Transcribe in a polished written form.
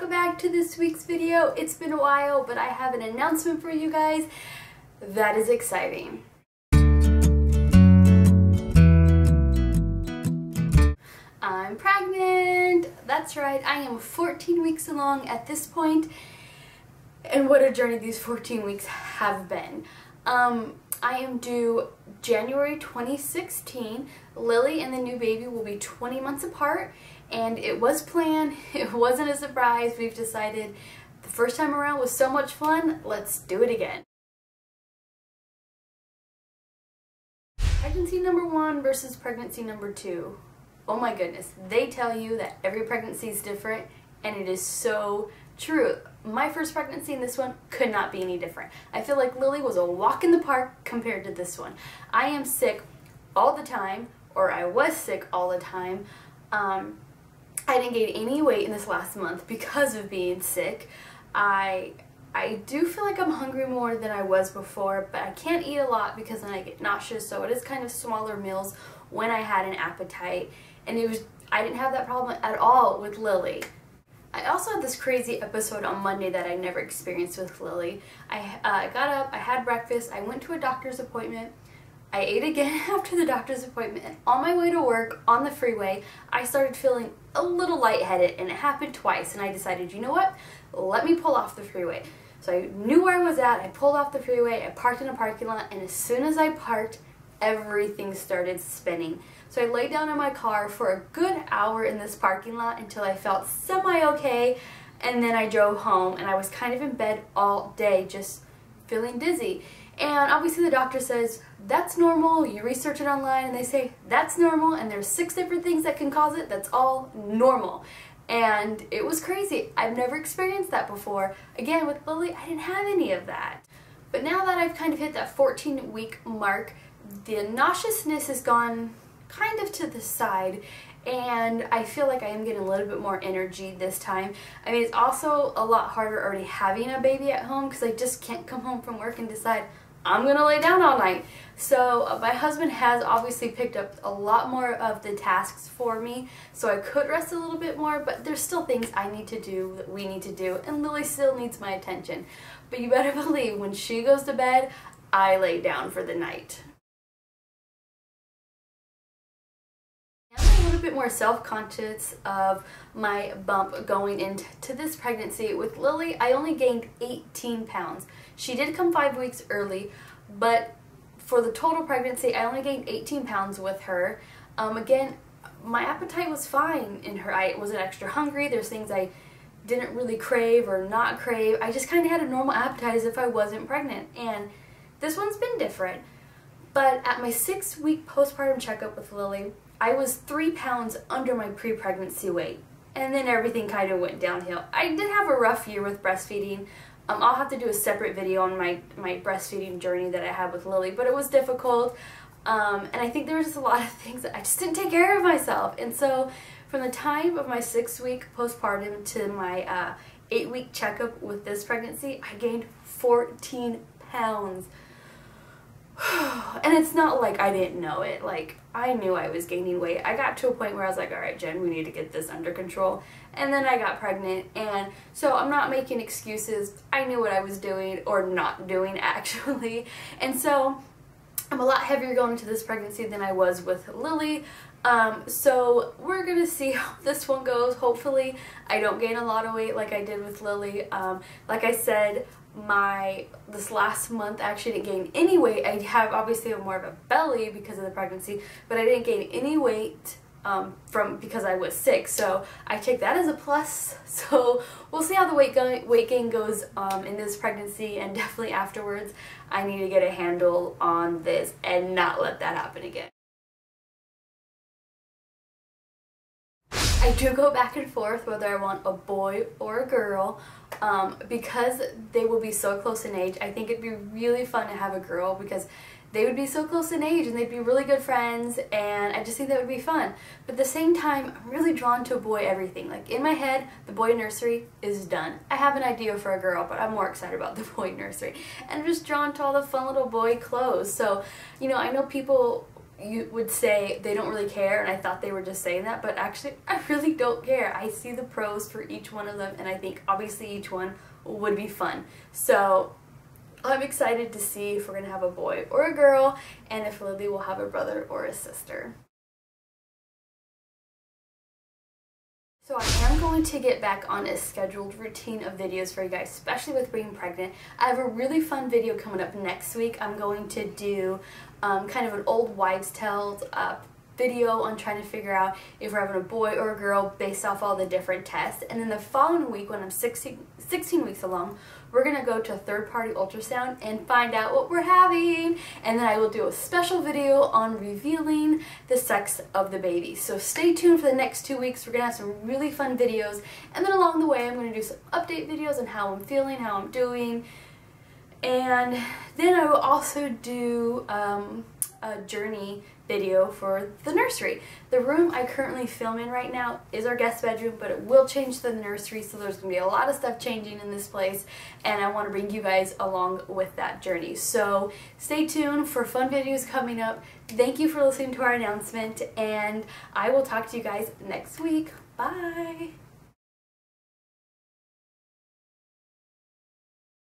welcome back to this week's video. It's been a while, but I have an announcement for you guys that is exciting. I'm pregnant! That's right, I am 14 weeks along at this point, and what a journey these 14 weeks have been. I am due January 2016. Lily and the new baby will be 20 months apart, and it was planned. It wasn't a surprise. We've decided the first time around was so much fun, let's do it again. Pregnancy number 1 versus pregnancy number 2. Oh my goodness, they tell you that every pregnancy is different, and it is so true. My first pregnancy and this one could not be any different. I feel like Lily was a walk in the park compared to this one. I am sick all the time, or I was sick all the time. I didn't gain any weight in this last month because of being sick. I do feel like I'm hungry more than I was before, but I can't eat a lot because then I get nauseous, so it is kind of smaller meals when I had an appetite, and I didn't have that problem at all with Lily. I also had this crazy episode on Monday that I never experienced with Lily. I got up, I had breakfast, I went to a doctor's appointment, I ate again after the doctor's appointment, and on my way to work on the freeway, I started feeling a little lightheaded, and it happened twice, and I decided, you know what, let me pull off the freeway. So I knew where I was at, I pulled off the freeway, I parked in a parking lot, and as soon as I parked, everything started spinning. So I laid down in my car for a good hour in this parking lot until I felt semi-okay, and then I drove home, and I was kind of in bed all day just feeling dizzy. And obviously the doctor says, that's normal, you research it online, and they say, that's normal, and there's 6 different things that can cause it, that's all normal. And it was crazy. I've never experienced that before. Again, with Lily, I didn't have any of that. But now that I've kind of hit that 14-week mark, the nauseousness has gone kind of to the side, and I feel like I am getting a little bit more energy this time. I mean, it's also a lot harder already having a baby at home because I just can't come home from work and decide I'm gonna lay down all night. So my husband has obviously picked up a lot more of the tasks for me, so I could rest a little bit more, but there's still things I need to do, that we need to do, and Lily still needs my attention. But you better believe when she goes to bed, I lay down for the night. I'm a little bit more self-conscious of my bump going into this pregnancy. With Lily, I only gained 18 pounds. She did come 5 weeks early, but for the total pregnancy, I only gained 18 pounds with her. Again, my appetite was fine in her. I wasn't extra hungry. There's things I didn't really crave or not crave. I just kind of had a normal appetite as if I wasn't pregnant, and this one's been different. But at my 6-week postpartum checkup with Lily, I was 3 pounds under my pre-pregnancy weight, and then everything kind of went downhill. I did have a rough year with breastfeeding. I'll have to do a separate video on my breastfeeding journey that I had with Lily, but it was difficult, and I think there was just a lot of things that I just didn't take care of myself. And so from the time of my 6-week postpartum to my 8-week checkup with this pregnancy, I gained 14 pounds. And it's not like I didn't know it. Like, I knew I was gaining weight. I got to a point where I was like, alright Jen, we need to get this under control. And then I got pregnant, and so I'm not making excuses. I knew what I was doing, or not doing actually. And so I'm a lot heavier going into this pregnancy than I was with Lily. So we're gonna see how this one goes. Hopefully I don't gain a lot of weight like I did with Lily. Like I said, this last month I actually didn't gain any weight. I have obviously more of a belly because of the pregnancy, but I didn't gain any weight because I was sick, so I take that as a plus. So we'll see how the weight gain goes in this pregnancy, and definitely afterwards I need to get a handle on this and not let that happen again. I do go back and forth whether I want a boy or a girl, because they will be so close in age. I think it'd be really fun to have a girl because they would be so close in age and they'd be really good friends, and I just think that would be fun. But at the same time, I'm really drawn to a boy everything. Like, in my head, the boy nursery is done. I have an idea for a girl, but I'm more excited about the boy nursery. And I'm just drawn to all the fun little boy clothes. So, you know, I know people you would say they don't really care, and I thought they were just saying that, but actually I really don't care. I see the pros for each one of them, and I think obviously each one would be fun. So I'm excited to see if we're going to have a boy or a girl, and if Lily will have a brother or a sister. So I am going to get back on a scheduled routine of videos for you guys, especially with being pregnant. I have a really fun video coming up next week. I'm going to do kind of an old wives' tales video on trying to figure out if we're having a boy or a girl based off all the different tests. And then the following week, when I'm 16 weeks along, we're going to go to a third-party ultrasound and find out what we're having. And then I will do a special video on revealing the sex of the baby. So stay tuned for the next 2 weeks. We're going to have some really fun videos. And then along the way, I'm going to do some update videos on how I'm feeling, how I'm doing. And then I will also do a journey video for the nursery. The room I currently film in right now is our guest bedroom, but it will change to the nursery, so there's going to be a lot of stuff changing in this place, and I want to bring you guys along with that journey. So stay tuned for fun videos coming up. Thank you for listening to our announcement, and I will talk to you guys next week. Bye!